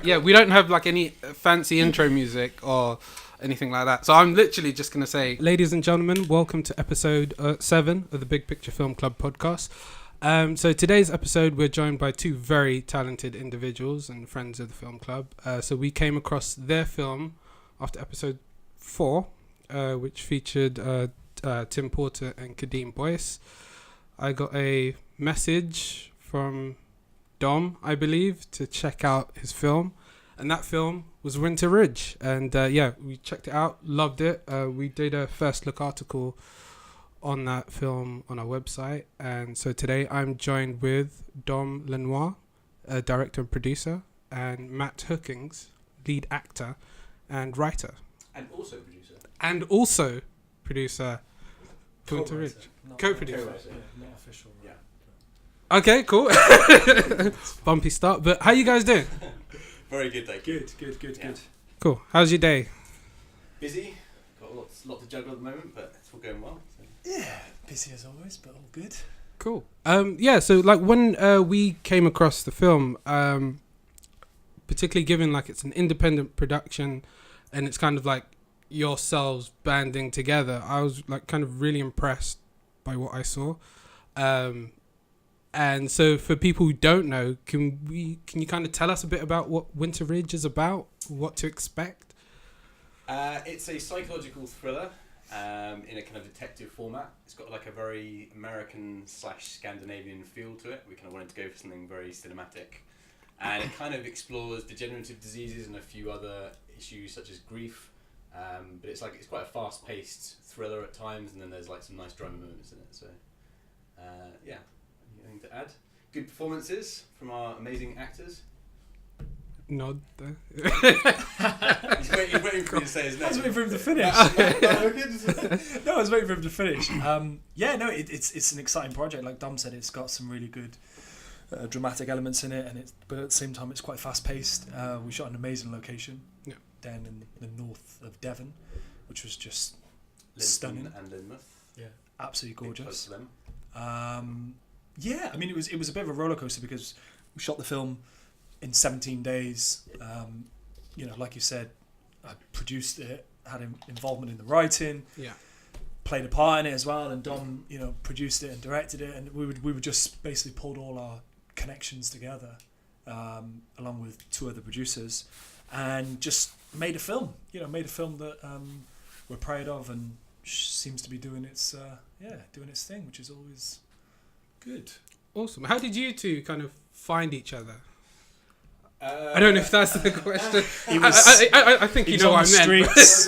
Yeah, we don't have like any fancy intro music or anything like that. So I'm literally just going to say, ladies and gentlemen, welcome to episode 7 of the Big Picture Film Club podcast. So today's episode, we're joined by two very talented individuals and friends of the film club. So we came across their film after episode 4, which featured Tim Porter and Kadeem Boyce. I got a message from Dom, I believe, to check out his film, and that film was Winter Ridge. And we checked it out, loved it. We did a first look article on that film on our website, and so today I'm joined with Dom Lenoir, director and producer, and Matt Hookings, lead actor and writer, and also producer for Winter Ridge, co-producer. Not official. Yeah. Okay, cool. Bumpy start, but how you guys doing? Very good, thank you. Good. Cool. How's your day? Busy. Got a lot to juggle at the moment, but it's all going well. So. Yeah, busy as always, but all good. Cool. So like when we came across the film, particularly given like it's an independent production and it's kind of like yourselves banding together, I was like kind of really impressed by what I saw. And so for people who don't know, can you kind of tell us a bit about what Winter Ridge is about, what to expect? It's a psychological thriller in a kind of detective format. It's got like a very American/Scandinavian feel to it. We kind of wanted to go for something very cinematic. And it kind of explores degenerative diseases and a few other issues such as grief. But it's quite a fast-paced thriller at times, and then there's like some nice drama moments in it. So, anything to add? Good performances from our amazing actors. Nod there. He's waiting for you to say his name. I was waiting for him to finish. I was waiting for him to finish. It's an exciting project. Like Dom said, it's got some really good dramatic elements in it, but at the same time, it's quite fast-paced. We shot an amazing location down in the north of Devon, which was just stunning. And Lynmouth. Yeah, absolutely gorgeous. Them. It was a bit of a roller coaster because we shot the film in 17 days. Like you said, I produced it, had involvement in the writing, played a part in it as well, and Dom, produced it and directed it, and we would just basically pulled all our connections together, along with 2 other producers, and just made a film. Made a film that we're proud of and seems to be doing its thing, which is always good. Awesome. How did you two kind of find each other? I don't know if that's the question. I think you know what I meant. Streets,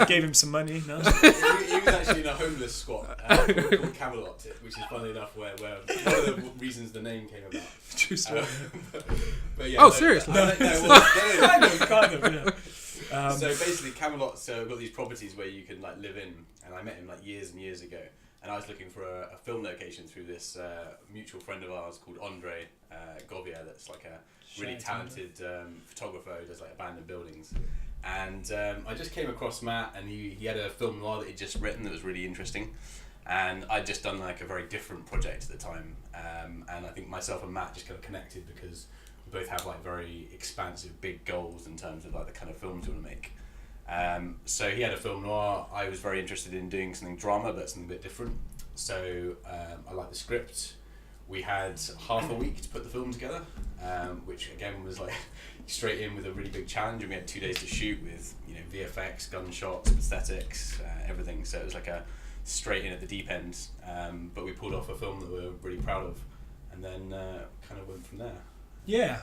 gave him some money. No, he was actually in a homeless squat called Camelot, which is funny enough where one of the reasons the name came about. True story. Seriously? Kind of. Yeah. So basically, Camelot. So we've got these properties where you can like live in, and I met him like years and years ago. And I was looking for a film location through this mutual friend of ours called Andre Govier, that's like a really talented photographer who does like abandoned buildings. And I just came across Matt, and he had a film noir that he'd just written that was really interesting. And I'd just done like a very different project at the time. And I think myself and Matt just kind of connected because we both have like very expansive, big goals in terms of like the kind of films we want to make. So he had a film noir. I was very interested in doing something drama, but something a bit different. So I liked the script. We had half a week to put the film together, which again was like straight in with a really big challenge. And we had 2 days to shoot with VFX, gunshots, prosthetics, everything. So it was like a straight in at the deep end. But we pulled off a film that we're really proud of, and then kind of went from there. Yeah.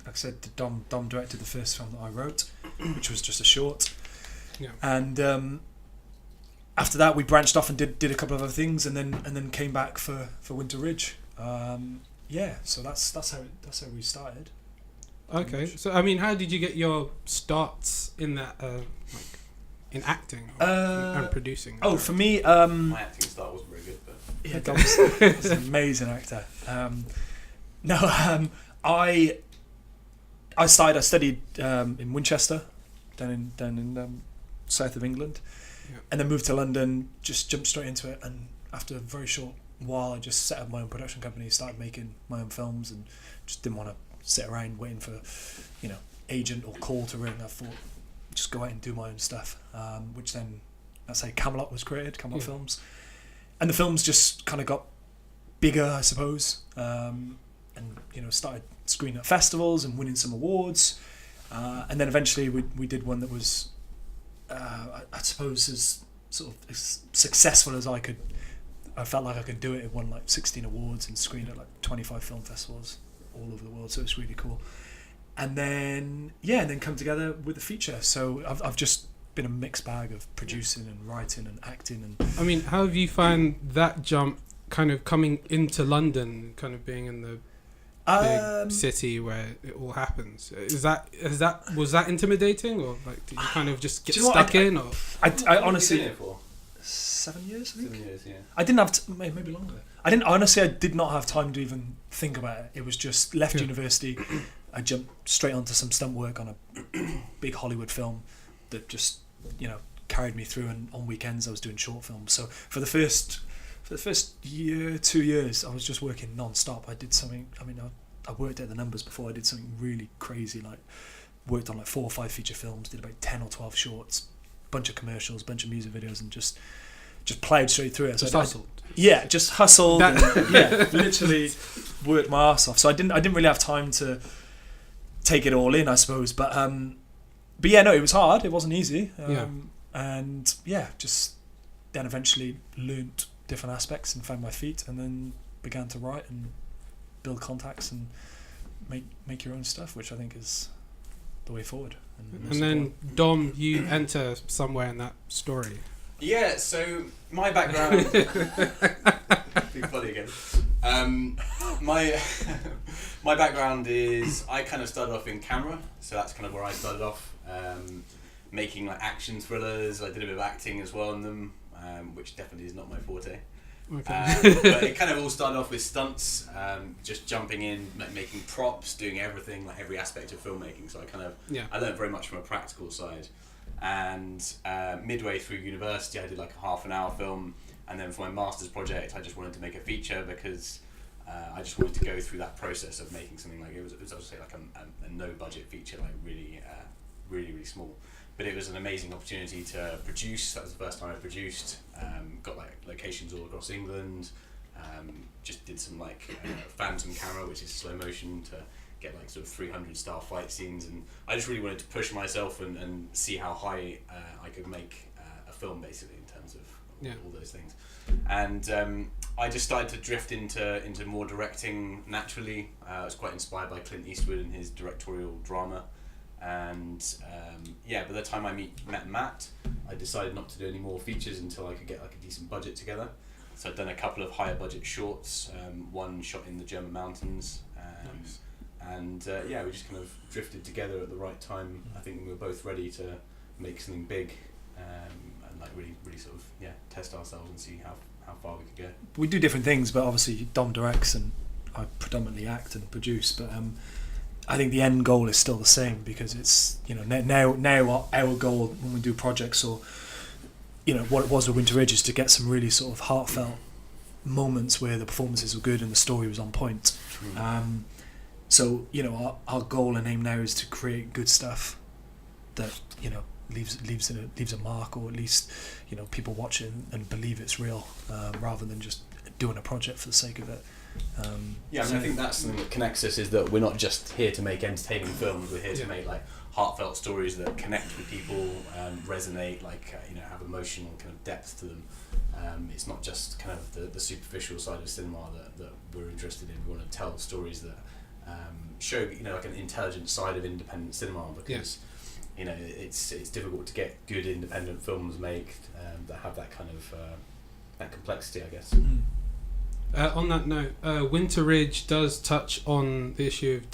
Like I said, Dom directed the first film that I wrote, which was just a short. Yeah. And after that, we branched off and did a couple of other things, and then came back for Winter Ridge. So that's how we started. Okay. So I mean, how did you get your starts in that, in acting and producing? For me, my acting start wasn't very good, but yeah, Dom's an amazing actor. I studied in Winchester, down in south of England, and then moved to London. Just jumped straight into it, and after a very short while, I just set up my own production company, started making my own films, and just didn't want to sit around waiting for, agent or call to ring. I thought, just go out and do my own stuff. Which then, that's how Camelot was created, Camelot Films. And the films just kind of got bigger, I suppose. And, started screening at festivals and winning some awards. And then eventually we did one that was, I suppose, as sort of as successful as I felt like I could do it. It won like 16 awards and screened at like 25 film festivals all over the world, so it's really cool. And then come together with the feature. So I've just been a mixed bag of producing and writing and acting. And I mean, how have you found that jump, kind of coming into London, kind of being in the big city where it all happens? Was that intimidating, or like did you kind of just get stuck in? Or I honestly, been here for 7 years. I think. 7 years, yeah. I didn't have maybe longer. I did not have time to even think about it. It was just left university. I jumped straight onto some stunt work on a big Hollywood film that just carried me through. And on weekends I was doing short films. So for the first year, 2 years, I was just working non-stop. I did something. I mean, I worked at the numbers before. I did something really crazy. Like worked on like 4 or 5 feature films. Did about 10 or 12 shorts. Bunch of commercials, bunch of music videos, and just plowed straight through it. Just hustled. Just hustled. And, literally worked my ass off. So I didn't really have time to take it all in, I suppose. But it was hard. It wasn't easy. And just then eventually learnt different aspects and found my feet, and then began to write and build contacts and make your own stuff, which I think is the way forward. And then Dom, you enter somewhere in that story. Yeah, so my background... Being funny again. My background is, I kind of started off in camera, so that's kind of where I started off, making like action thrillers. I did a bit of acting as well in them, which definitely is not my forte. Okay. But it kind of all started off with stunts, just jumping in, making props, doing everything, like every aspect of filmmaking. So I learned very much from a practical side. And midway through university, I did like a half an hour film, and then for my master's project, I just wanted to make a feature because I just wanted to go through that process of making something like it was obviously like a no budget feature, like really, really small. But it was an amazing opportunity to produce. That was the first time I produced. Got like locations all across England. Just did some like phantom camera, which is slow motion, to get like sort of 300 style fight scenes. And I just really wanted to push myself and see how high I could make a film, basically, in terms of all those things. And I just started to drift into more directing naturally. I was quite inspired by Clint Eastwood and his directorial drama. And by the time I met Matt, I decided not to do any more features until I could get like a decent budget together. So I'd done a couple of higher budget shorts, one shot in the German mountains, Nice. and we just kind of drifted together at the right time. I think we were both ready to make something big, and like really sort of test ourselves and see how far we could go. We do different things, but obviously Dom directs and I predominantly act and produce. But I think the end goal is still the same, because it's now our goal when we do projects, or what it was with Winter Ridge, is to get some really sort of heartfelt moments where the performances were good and the story was on point. So our goal and aim now is to create good stuff that leaves a mark, or at least people watch it and believe it's real, rather than just doing a project for the sake of it. I think that's something that connects us, is that we're not just here to make entertaining films. We're here to make like heartfelt stories that connect with people, resonate, have emotional kind of depth to them. It's not just kind of the superficial side of cinema that we're interested in. We want to tell stories that show like an intelligent side of independent cinema, because it's difficult to get good independent films made that have that kind of that complexity, I guess. On that note, Winter Ridge does touch on the issue of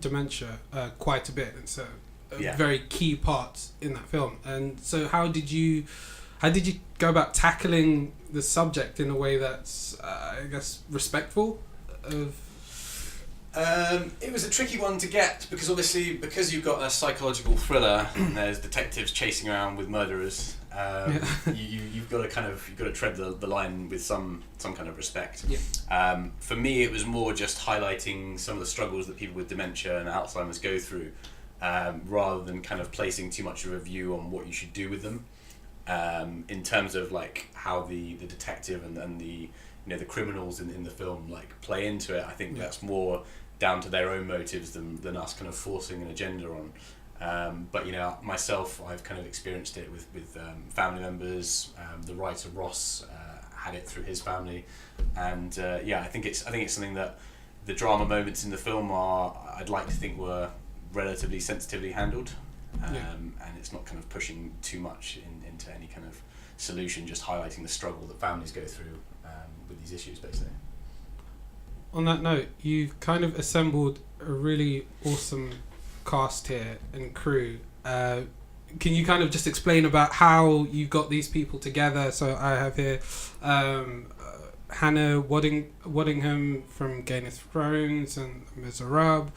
dementia quite a bit. It's a very key part in that film. And so how did you go about tackling the subject in a way that's, I guess, respectful of... It was a tricky one to get, because obviously, because you've got a psychological thriller and there's detectives chasing around with murderers, You've got to tread the line with some kind of respect. Yeah. For me, it was more just highlighting some of the struggles that people with dementia and Alzheimer's go through, rather than kind of placing too much of a view on what you should do with them. In terms of like how the detective and the the criminals in the film like play into it, I think that's more down to their own motives than us kind of forcing an agenda on. But myself, I've kind of experienced it with family members. The writer Ross had it through his family, and I think it's something that the drama moments in the film I'd like to think were relatively sensitively handled, and it's not kind of pushing too much into any kind of solution, just highlighting the struggle that families go through with these issues, basically. On that note, you've kind of assembled a really awesome cast here and crew. Can you kind of just explain about how you got these people together? So I have here Hannah Waddingham from Game of Thrones and Miserable,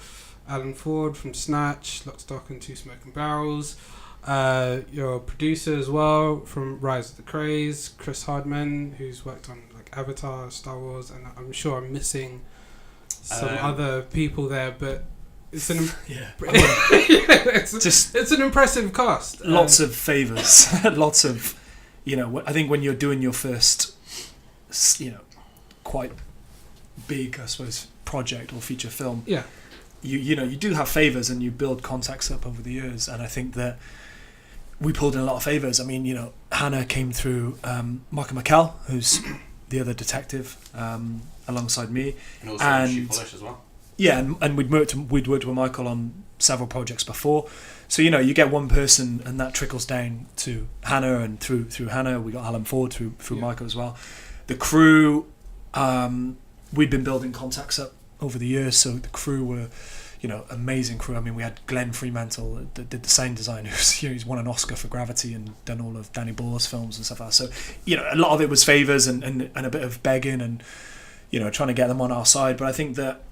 Alan Ford from Snatch, Lock, Stock and Two Smoking Barrels. Your producer as well from Rise of the Craze, Chris Hardman, who's worked on like Avatar, Star Wars, and I'm sure I'm missing some other people there, but it's an it's an impressive cast. Lots of favours, lots of I think when you're doing your first quite big, I suppose, project or feature film, you do have favours and you build contacts up over the years, and I think that we pulled in a lot of favours. I mean, Hannah came through Michael McKell, who's the other detective, alongside me, and also Shoe Polish as well. Yeah, and we'd worked with Michael on several projects before, so you get one person and that trickles down to Hannah, and through Hannah we got Alan Ford through Michael as well. The crew, we'd been building contacts up over the years, so the crew were amazing crew. I mean, we had Glenn Fremantle that did the sound design, he's won an Oscar for Gravity and done all of Danny Boyle's films and stuff like that. So a lot of it was favours and a bit of begging and trying to get them on our side. But I think that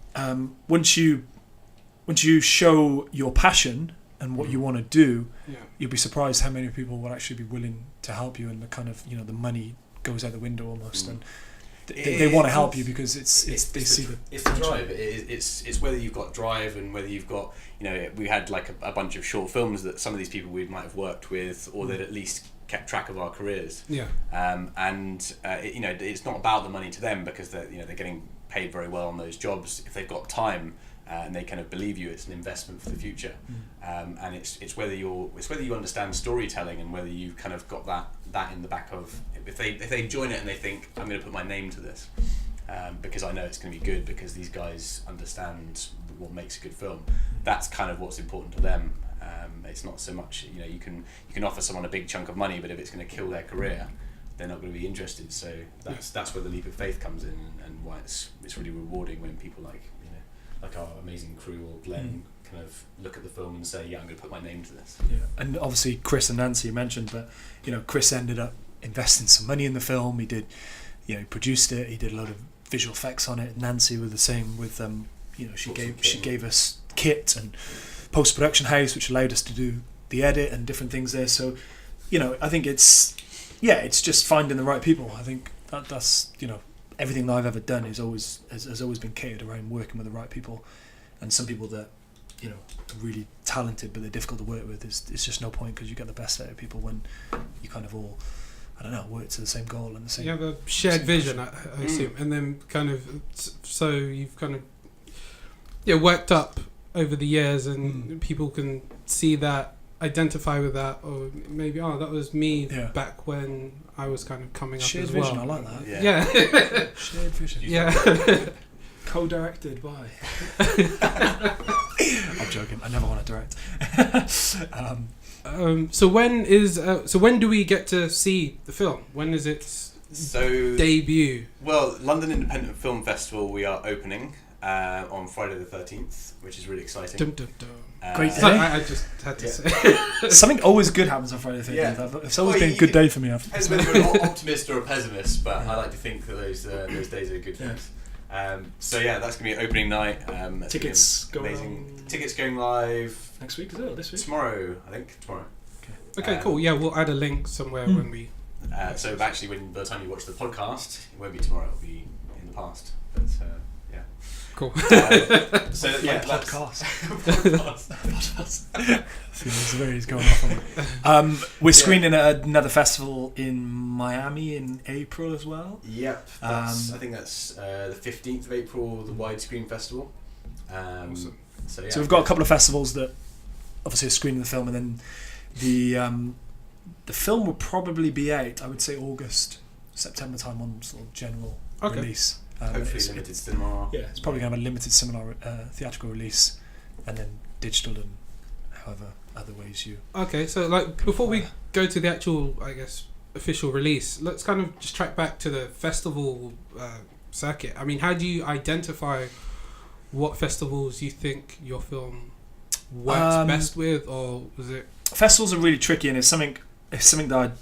once you show your passion and what you want to do, you'll be surprised how many people will actually be willing to help you, and the kind of the money goes out the window almost. And they want to help you because it's the drive. It's whether you've got drive and whether you've got we had like a bunch of short films that some of these people we might have worked with, or they'd at least kept track of our careers. It's not about the money to them, because they're getting paid very well on those jobs. If they've got time and they kind of believe you, it's an investment for the future. And it's whether you understand storytelling, and whether you've kind of got that in the back of, if they join it and they think, I'm going to put my name to this, because I know it's going to be good, because these guys understand what makes a good film. That's kind of what's important to them. It's not so much you can offer someone a big chunk of money, but if it's going to kill their career, they're not going to be interested. So that's where the leap of faith comes in, and why it's really rewarding when people like our amazing crew or Glenn kind of look at the film and say, I'm going to put my name to this. And obviously Chris and Nancy you mentioned, but Chris ended up investing some money in the film. He did, he produced it. He did a lot of visual effects on it. Nancy were the same with she gave us kit and post-production house, which allowed us to do the edit and different things there. So I think it's just finding the right people. I think that's everything that I've ever done has always been catered around working with the right people, and some people that are really talented but they're difficult to work with. It's just no point, because you get the best out of people when you kind of all work to the same goal and the same. You have a shared vision, I assume, and then kind of so you've kind of worked up over the years, and people can see that, identify with that, or maybe that was me back when I was kind of coming shared up as vision, well. I like that. Shared vision. Co-directed by. I'm joking. I never want to direct. So when do we get to see the film? When is its debut? Well, London Independent Film Festival, we are opening on Friday the 13th, which is really exciting. Dum, dum, dum. Great day. I just had to say. Something always good happens on Friday the 13th. Yeah. It's always been a good day for me. Depends whether you're an optimist or a pessimist, but I like to think that those days are good things. So that's going to be opening night. Tickets amazing. Tickets going live next week, is it? Or this week? Tomorrow, I think. Tomorrow. Okay, cool. Yeah, we'll add a link somewhere when we. So actually, by the time you watch the podcast, it won't be tomorrow. It'll be in the past. But yeah. Cool. So yeah, podcast. podcast. See where he's going off on. We're screening at another festival in Miami in April as well. Yep. I think that's the 15th of April, the Widescreen Festival. Awesome. So yeah. So we've got a couple of festivals that obviously are screening the film, and then the film will probably be out, I would say August, September time on sort of general release. Hopefully limited cinema. Yeah, it's probably going to have a limited cinema theatrical release, and then digital and however other ways you. Okay, so like before we go to the actual, I guess, official release, let's kind of just track back to the festival circuit. I mean, how do you identify what festivals you think your film works best with, or was it? Festivals are really tricky, and it's something that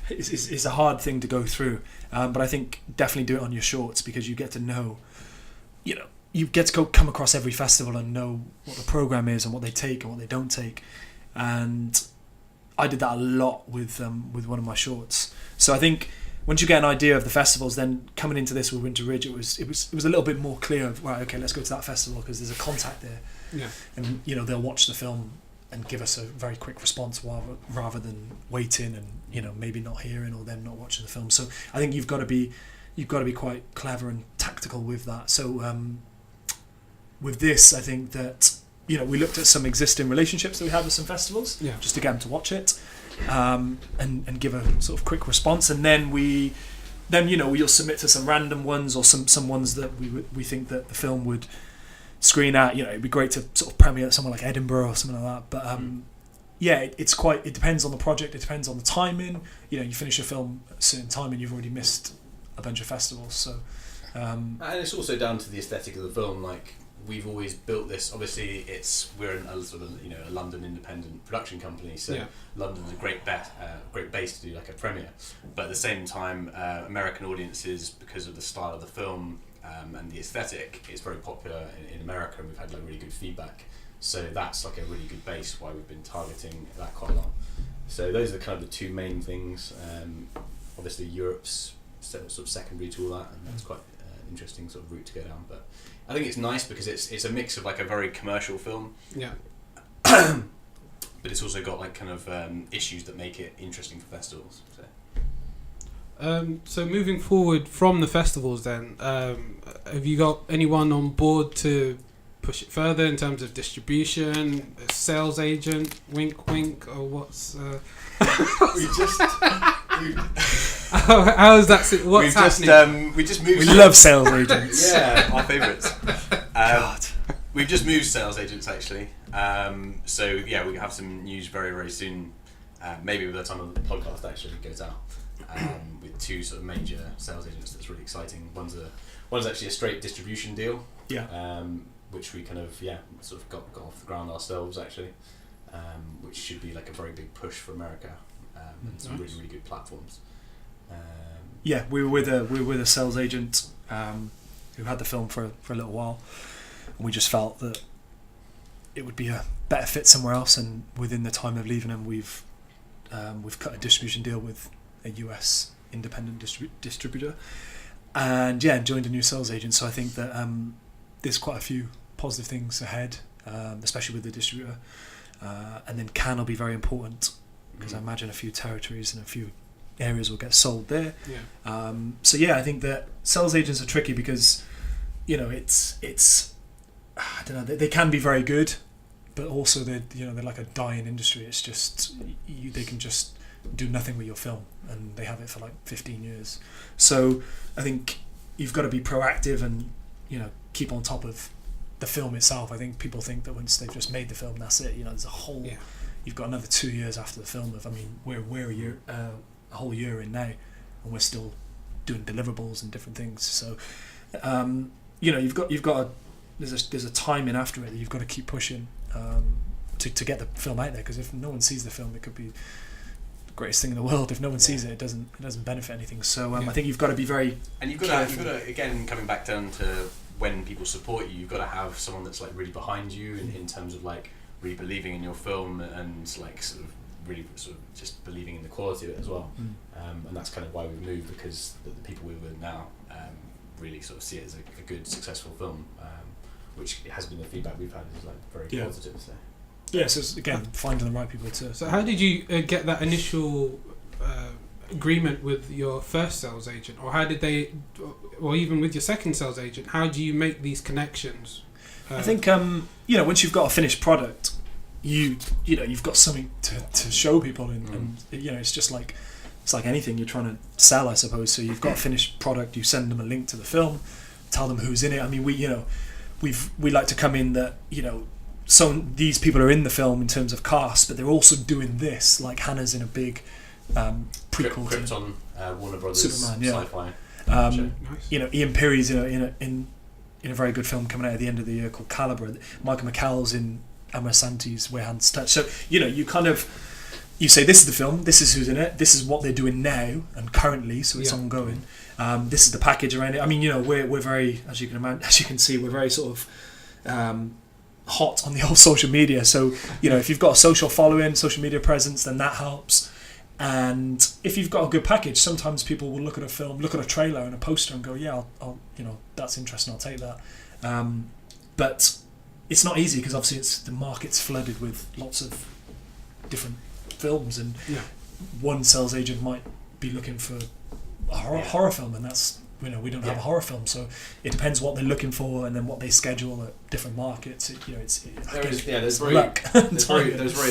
is a hard thing to go through. But I think definitely do it on your shorts, because you get to know, you get to come across every festival and know what the program is and what they take and what they don't take. And I did that a lot with one of my shorts. So I think once you get an idea of the festivals, then coming into this with Winter Ridge, it was a little bit more clear of, right, okay, let's go to that festival because there's a contact there. Yeah. And they'll watch the film and give us a very quick response rather than waiting and maybe not hearing or them not watching the film. So I think you've got to be quite clever and tactical with that. So with this, I think that we looked at some existing relationships that we had with some festivals, just to get them to watch it, and give a sort of quick response, and then we'll submit to some random ones or some ones that we think that the film would screen at. It'd be great to sort of premiere at somewhere like Edinburgh or something like that. But it depends on the project. It depends on the timing. You finish a film at a certain time and you've already missed a bunch of festivals. So, and it's also down to the aesthetic of the film. Like, we've always built this. Obviously, we're in a sort of a London independent production company. So London's a great base to do like a premiere. But at the same time, American audiences, because of the style of the film. And the aesthetic is very popular in America, and we've had like really good feedback. So that's like a really good base why we've been targeting that quite a lot. So those are kind of the two main things. Obviously, Europe's sort of secondary to all that, and that's quite an interesting sort of route to go down. But I think it's nice because it's a mix of like a very commercial film. Yeah. But it's also got like kind of issues that make it interesting for festivals. So. So moving forward from the festivals then, have you got anyone on board to push it further in terms of distribution, a sales agent, wink wink, or what's... How is that... What's happening? We just moved... We love sales agents. Yeah, our favourites. We've just moved sales agents actually. So yeah, we have some news very, very soon. Maybe by the time the podcast actually goes out. With two sort of major sales agents, that's really exciting. One's actually a straight distribution deal, which we kind of sort of got off the ground ourselves actually, which should be like a very big push for America, and some really, really good platforms. We were with a sales agent who had the film for a little while, and we just felt that it would be a better fit somewhere else. And within the time of leaving them, we've cut a distribution deal with a US independent distributor, and joined a new sales agent. So I think that there's quite a few positive things ahead, especially with the distributor, and then Cannes will be very important because I imagine a few territories and a few areas will get sold there. I think that sales agents are tricky because it's I don't know, they can be very good, but also they're like a dying industry. It's just they can just do nothing with your film, and they have it for like 15 years. So I think you've got to be proactive and keep on top of the film itself. I think people think that once they've just made the film, that's it. There's a whole you've got another 2 years after the film. We're a whole year in now, and we're still doing deliverables and different things. So you've got there's a timing after it that you've got to keep pushing to get the film out there, because if no one sees the film, it could be greatest thing in the world. If no one sees it, it doesn't benefit anything. So I think you've got to be very and you've got to again, coming back down to when people support you, you've got to have someone that's like really behind you in terms of like really believing in your film and like sort of really sort of just believing in the quality of it as well. And that's kind of why we moved, because the people we're with now really sort of see it as a good, successful film, which has been the feedback we've had is like very positive. So. Yeah, so again, finding the right people to. So how did you get that initial agreement with your first sales agent, or how did they, or even with your second sales agent? How do you make these connections? I think once you've got a finished product, you've got something to show people, and it's just like it's like anything you're trying to sell, I suppose. So you've got a finished product, you send them a link to the film, tell them who's in it. I mean, we like to come in that these people are in the film in terms of cast, but they're also doing this. Like Hannah's in a big prequel Krypton, Warner Brothers, Superman, sci-fi. Nice. Ian Peary's in a very good film coming out at the end of the year called Calibre. Michael McCall's in Amar Santi's Where Hands Touch. So you say this is the film, this is who's in it, this is what they're doing now and currently, so it's ongoing. This is the package around it. I mean, we're very, as you can see, we're very sort of hot on the old social media. So if you've got a social following, social media presence, then that helps. And if you've got a good package, sometimes people will look at a film, look at a trailer and a poster and go, yeah, I'll that's interesting, I'll take that. But it's not easy, because obviously the market's flooded with lots of different films, and one sales agent might be looking for a horror film, and that's we don't have a horror film, so it depends what they're looking for, and then what they schedule at different markets. There's very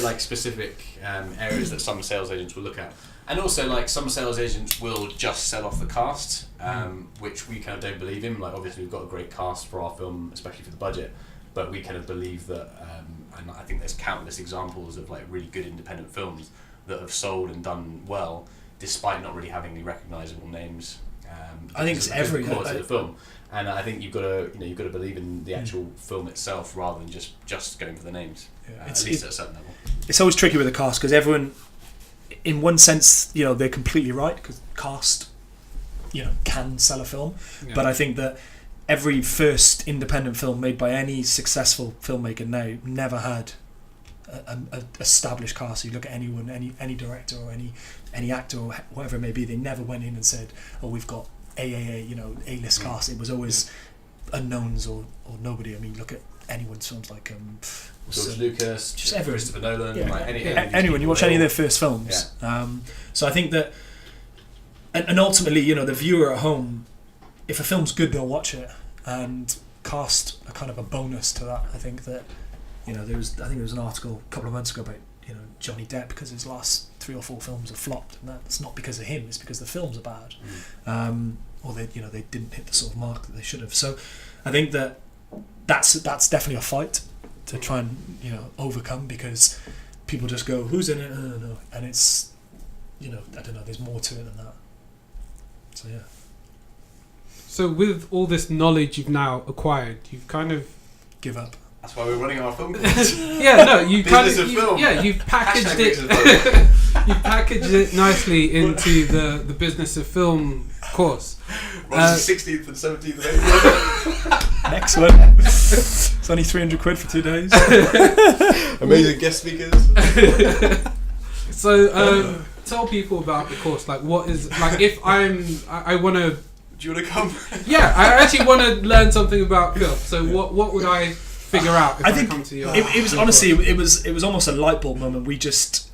like specific areas that some sales agents will look at, and also like some sales agents will just sell off the cast, which we kind of don't believe in. Like obviously we've got a great cast for our film, especially for the budget, but we kind of believe that, and I think there's countless examples of like really good independent films that have sold and done well despite not really having any recognisable names. I think it's every quality of the film, and I think you've got to believe in the actual film itself rather than just going for the names. At least at a certain level. It's always tricky with the cast, because everyone, in one sense, they're completely right, because cast, can sell a film, but I think that every first independent film made by any successful filmmaker now never had an established cast. You look at anyone, any director or any actor or whatever it may be, they never went in and said, oh, we've got A-list cast. It was always unknowns or nobody. I mean, look at anyone's films like George Lucas, just everyone, Christopher Nolan, anyone. You watch any of their first films. So I think that, and ultimately, the viewer at home, if a film's good, they'll watch it, and cast are kind of a bonus to that. I think that there was an article a couple of months ago about Johnny Depp, because his last 3 or 4 films have flopped, and that's not because of him, it's because the films are bad, or they didn't hit the sort of mark that they should have. So I think that's definitely a fight to try and overcome, because people just go, who's in it? I don't know, and it's I don't know, there's more to it than that. So yeah. So with all this knowledge you've now acquired, you've kind of give up. That's why we're running our film course. You've packaged it. You've packaged it nicely into the business of film course. Runs the 16th and 17th of April. Next one. It's only 300 quid for 2 days. Amazing guest speakers. So tell people about the course. Like, what is, like, if I want to. Do you want to come? Yeah, I actually want to learn something about film. So what would I figure out if I come to your... It was honestly, it was almost a light bulb moment. We just,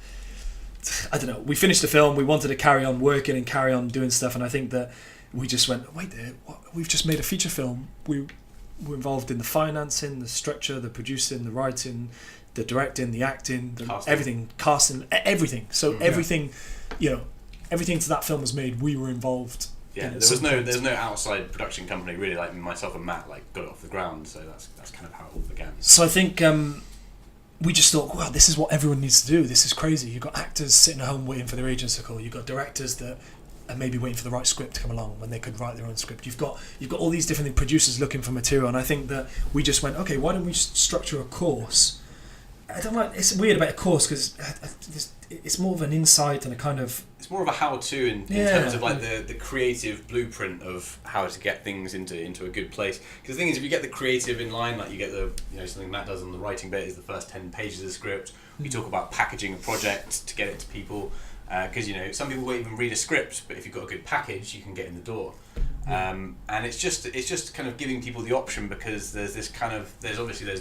I don't know, we finished the film, we wanted to carry on working and carry on doing stuff, and I think that we just went, wait there, we've just made a feature film. We were involved in the financing, the structure, the producing, the writing, the directing, the acting, everything, casting, everything. So everything, everything to that film was made, we were involved. Yeah, there's no outside production company really. Like myself and Matt, like got it off the ground. So that's kind of how it all began. So I think we just thought, wow, this is what everyone needs to do. This is crazy. You've got actors sitting at home waiting for their agents to call. You've got directors that are maybe waiting for the right script to come along when they could write their own script. You've got all these different producers looking for material, and I think that we just went, okay, why don't we structure a course? I don't know. It's weird about a course because it's more of an insight and a kind of... It's more of a how-to in terms of like the creative blueprint of how to get things into a good place. Because the thing is, if you get the creative in line, like you get something Matt does on the writing bit is the first 10 pages of the script. We talk about packaging a project to get it to people. Because some people won't even read a script, but if you've got a good package, you can get in the door. And it's just kind of giving people the option, because there's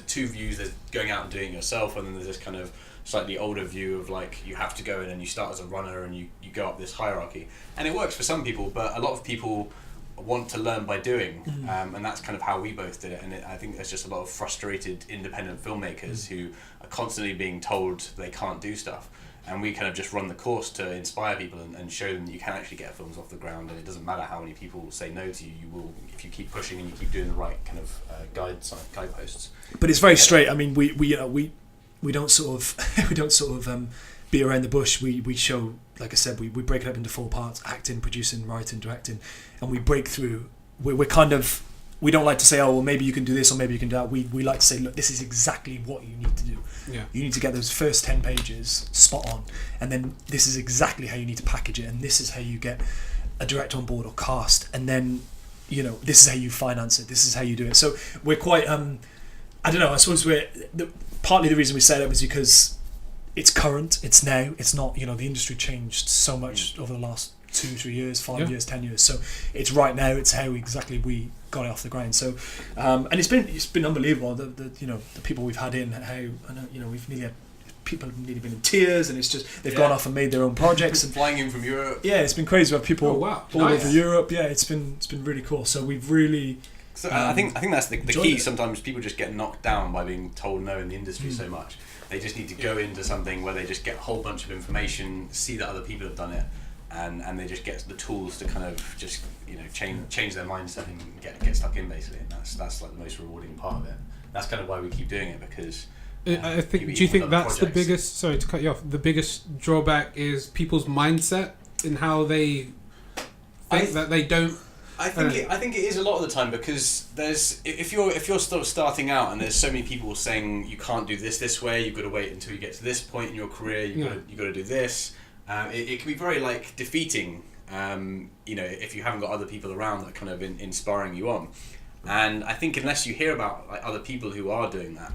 two views. There's going out and doing it yourself, and then there's this kind of slightly older view of like you have to go in and you start as a runner and you go up this hierarchy. And it works for some people, but a lot of people want to learn by doing, and that's kind of how we both did it. And I think there's just a lot of frustrated independent filmmakers who are constantly being told they can't do stuff. And we kind of just run the course to inspire people and show them that you can actually get films off the ground, and it doesn't matter how many people say no to you. You will, if you keep pushing and you keep doing the right kind of guideposts. But it's very straight. I mean, we don't sort of beat around the bush. We show, like I said, we break it up into 4 parts: acting, producing, writing, directing, and we break through. We're kind of, we don't like to say, oh well, maybe you can do this or maybe you can do that. We like to say, look, this is exactly what you need to do. Yeah. You need to get those first 10 pages spot on, and then this is exactly how you need to package it, and this is how you get a director on board or cast, and then this is how you finance it. This is how you do it. So we're quite I don't know. I suppose partly the reason we set up is because it's current. It's now. It's not. The industry changed so much over the last 2-3 years, 5 years, 10 years. So it's right now. It's how exactly we got it off the ground. So and it's been unbelievable. The people we've had in, how we've nearly had people have nearly been in tears, and it's just they've gone off and made their own projects and flying in from Europe. Yeah, it's been crazy. We have people all nice. over Europe. Yeah, it's been really cool. So we've really. So I think that's the key. Sometimes people just get knocked down by being told no in the industry so much. They just need to go into something where they just get a whole bunch of information, see that other people have done it, and they just get the tools to kind of just change their mindset and get stuck in, basically. And that's like the most rewarding part of it. That's kind of why we keep doing it, because I think. Do you think that's the biggest? Sorry to cut you off. The biggest drawback is people's mindset in how they think that they don't. I think it is a lot of the time, because if you're sort of starting out and there's so many people saying you can't do this way, you've got to wait until you get to this point in your career, you've got to do this. It can be very like defeating. If you haven't got other people around that kind of inspiring you on. And I think unless you hear about like other people who are doing that,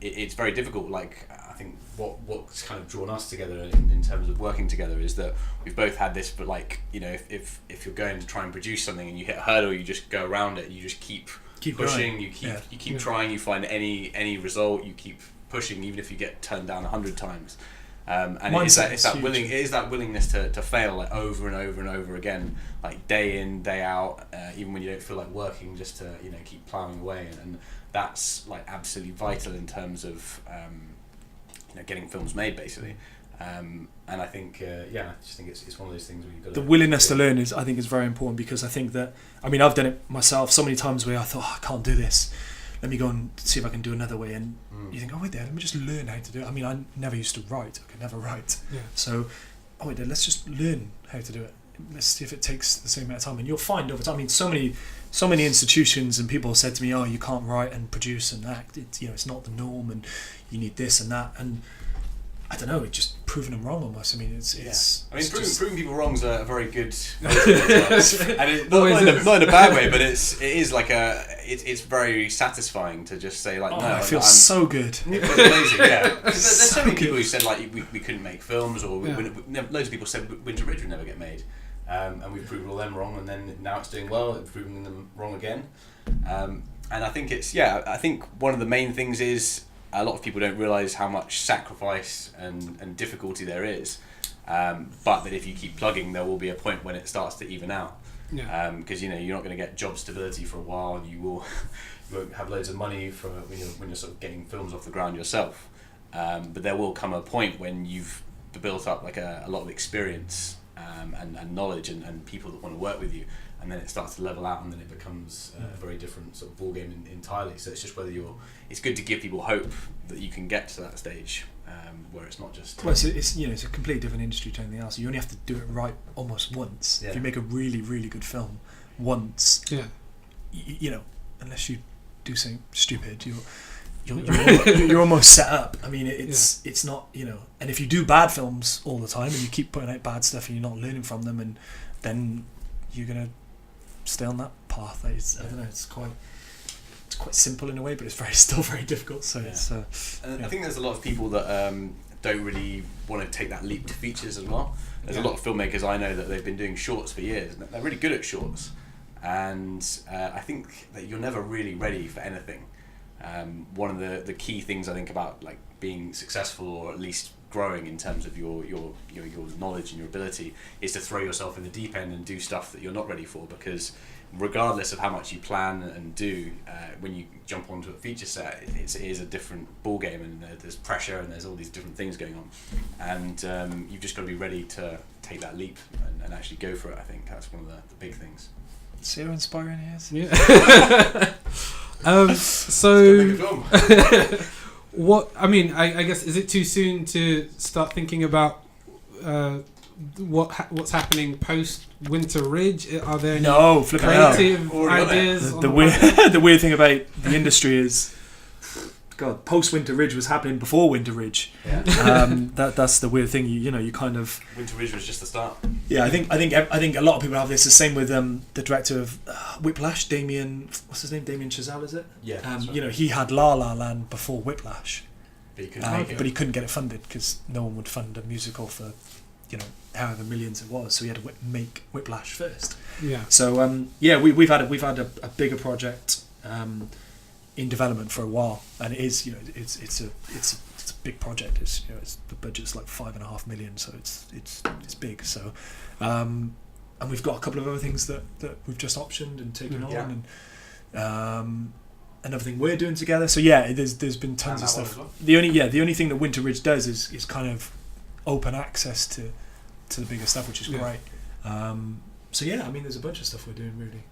it's very difficult. Like I think what's kind of drawn us together in terms of working together is that we've both had this, but like if you're going to try and produce something and you hit a hurdle, you just go around it. You just keep pushing. Going. You keep trying. You find any result. You keep pushing, even if you get turned down 100 times. And it is that willingness to fail like over and over and over again, like day in, day out, even when you don't feel like working, just to keep ploughing away, and that's like absolutely vital in terms of getting films made, basically. And I think I just think it's one of those things where you've got the willingness to learn is very important, because I think that I've done it myself so many times where I thought, I can't do this, let me go and see if I can do another way, and you think, wait there, let me just learn how to do it. I never used to write. I could never write. Yeah. So wait there, let's just learn how to do it. Let's see if it takes the same amount of time, and you'll find over time. So many institutions and people said to me, you can't write and produce and act. It's not the norm, and you need this and that, and I don't know. It's just proving them wrong almost. Proving people wrong is a very good, and not in a bad way, but it is like it's very satisfying to just say like, no, it feels so good. It feels amazing, yeah. Because there's so many people who said like we couldn't make films, or loads of people said Winter Ridge would never get made, and we've proven all them wrong, and then now it's doing well, and proving them wrong again, and I think I think one of the main things is, a lot of people don't realise how much sacrifice and difficulty there is, but that if you keep plugging, there will be a point when it starts to even out. Because you're not going to get job stability for a while, and you won't have loads of money for when you're sort of getting films off the ground yourself. But there will come a point when you've built up like a lot of experience and knowledge and people that want to work with you, and then it starts to level out, and then it becomes a very different sort of ball game entirely. So it's just whether it's good to give people hope that you can get to that stage where it's not just. Well, it's a completely different industry to anything else. You only have to do it right almost once. Yeah. If you make a really, really good film once, unless you do something stupid, you're almost set up. I mean, it's not, you know. And if you do bad films all the time and you keep putting out bad stuff and you're not learning from them, and then you're gonna stay on that path. I don't know. It's quite simple in a way, but it's still very difficult. So it's. I think there's a lot of people that don't really want to take that leap to features as well. There's a lot of filmmakers I know that they've been doing shorts for years, and they're really good at shorts. And I think that you're never really ready for anything. One of the key things I think about like being successful, or at least growing in terms of your knowledge and your ability, is to throw yourself in the deep end and do stuff that you're not ready for, because regardless of how much you plan and do, when you jump onto a feature set, it is a different ball game, and there's pressure and there's all these different things going on, and you've just got to be ready to take that leap and actually go for it. I think that's one of the big things. See how inspiring he is. Yeah. So what, I mean, I guess, is it too soon to start thinking about what's happening post Winter Ridge? Are there any creative ideas? The weird thing about the industry is, God, post Winter Ridge was happening before Winter Ridge. Yeah. That's the weird thing. You kind of. Winter Ridge was just the start. Yeah, I think a lot of people have this. The same with the director of Whiplash, Damien. What's his name? Damien Chazelle, is it? Yeah. That's right. You know, he had La La Land before Whiplash, but he couldn't get it funded because no one would fund a musical for, you know, however millions it was. So he had to make Whiplash first. Yeah. So we've had a bigger project in development for a while, and it is, you know, it's a big project. It's, you know, the budget's like $5.5 million, so it's big. So and we've got a couple of other things that we've just optioned and taken on, and another thing we're doing together. So there's been tons of stuff. Well. The only thing that Winter Ridge does is kind of open access to the bigger stuff, which is great. I mean, there's a bunch of stuff we're doing really.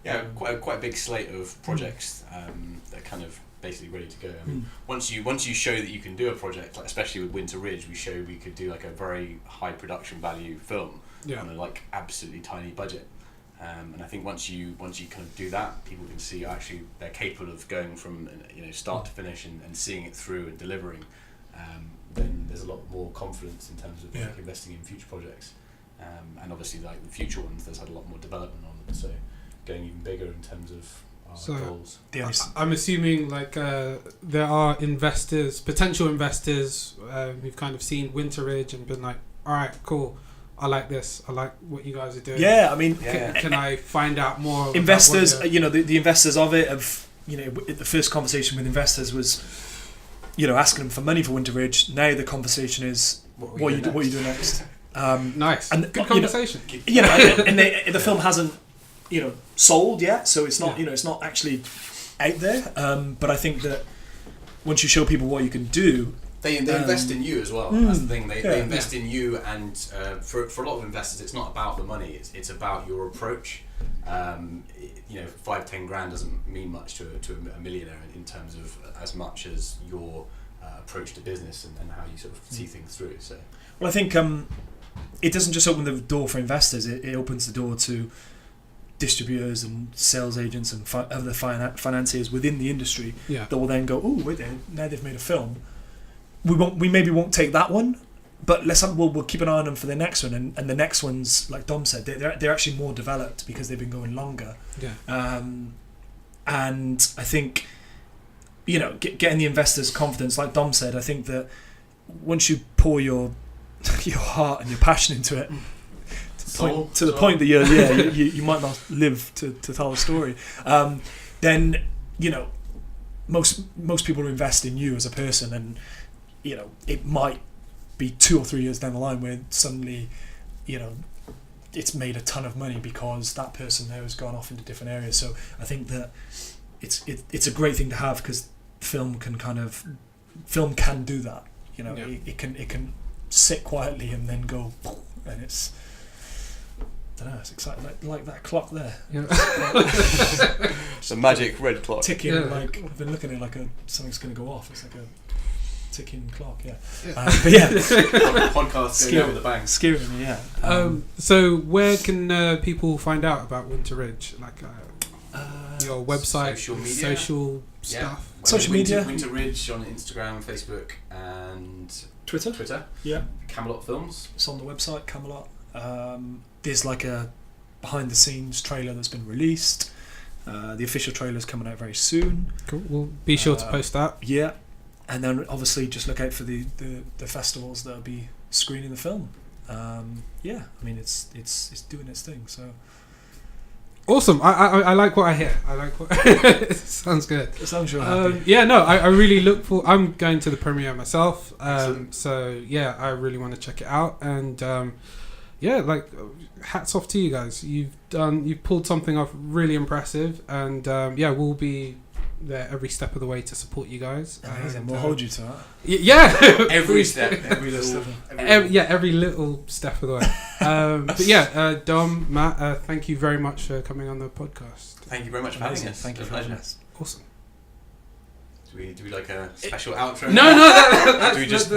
Yeah, quite a big slate of projects that are kind of basically ready to go. I mean, once you show that you can do a project, like especially with Winter Ridge, we showed we could do like a very high production value film on a like absolutely tiny budget. And I think once you kind of do that, people can see actually they're capable of going from, you know, start to finish and seeing it through and delivering. Then there's a lot more confidence in terms of like investing in future projects. And obviously, like the future ones, there's had a lot more development on them. So going even bigger in terms of our goals. I'm assuming like there are potential investors who've kind of seen Winter Ridge and been like, all right, cool, I like this, I like what you guys are doing. Yeah, I mean, can I find out more? Investors, you know, the investors of it have, you know, the first conversation with investors was, you know, asking them for money for Winter Ridge. Now the conversation is, what you doing next? Nice, and good conversation. You know, and the film hasn't, you know, sold yet, so it's not, you know, it's not actually out there. But I think that once you show people what you can do, they invest in you as well. That's the thing. They invest in you, and for a lot of investors, it's not about the money. It's about your approach. You know, 5-10 grand doesn't mean much to a millionaire in terms of as much as your approach to business and how you sort of see things through. So, well, I think it doesn't just open the door for investors. It opens the door to distributors and sales agents and other financiers within the industry that will then go, oh, wait, now they've made a film. We maybe won't take that one, but we'll keep an eye on them for the next one, and the next ones, like Dom said, they're actually more developed because they've been going longer. And I think, you know, getting the investors' confidence, like Dom said, I think that once you pour your heart and your passion into it, to the point that you might not live to tell the story, then, you know, most people invest in you as a person, and, you know, it might be 2 or 3 years down the line where suddenly, you know, it's made a ton of money because that person now has gone off into different areas. So I think that it's a great thing to have, because film can do that. You know, it can sit quietly and then go, and it's, I don't know, it's exciting, like that clock there. It's a magic red clock ticking. Like I've been looking at it like something's going to go off. It's like a ticking clock. But yeah, podcast going out with a bang. Scaring me. So where can people find out about Winter Ridge? Like, your website, social media, stuff. Social media. Winter Ridge on Instagram, Facebook, and Twitter. Yeah. Camelot Films. It's on the website, Camelot. There's like a behind the scenes trailer that's been released. The official trailer's coming out very soon. Cool. We'll be sure to post that. Yeah. And then obviously just look out for the festivals that'll be screening the film. Yeah, I mean it's doing its thing. So awesome. I like what I hear. I like what it sounds good. It sounds really happy. Yeah, no, I really look for. I'm going to the premiere myself. Excellent. So yeah, I really want to check it out. And yeah, like hats off to you guys. You've pulled something off really impressive. And yeah, we'll be there every step of the way to support you guys. Amazing. We'll hold you to that. Yeah. Every step. Every little step of the way. But yeah, Dom, Matt, thank you very much for coming on the podcast. Thank you very much for having us. Thank you for having us. Awesome. Do we like a special outro? No, do we just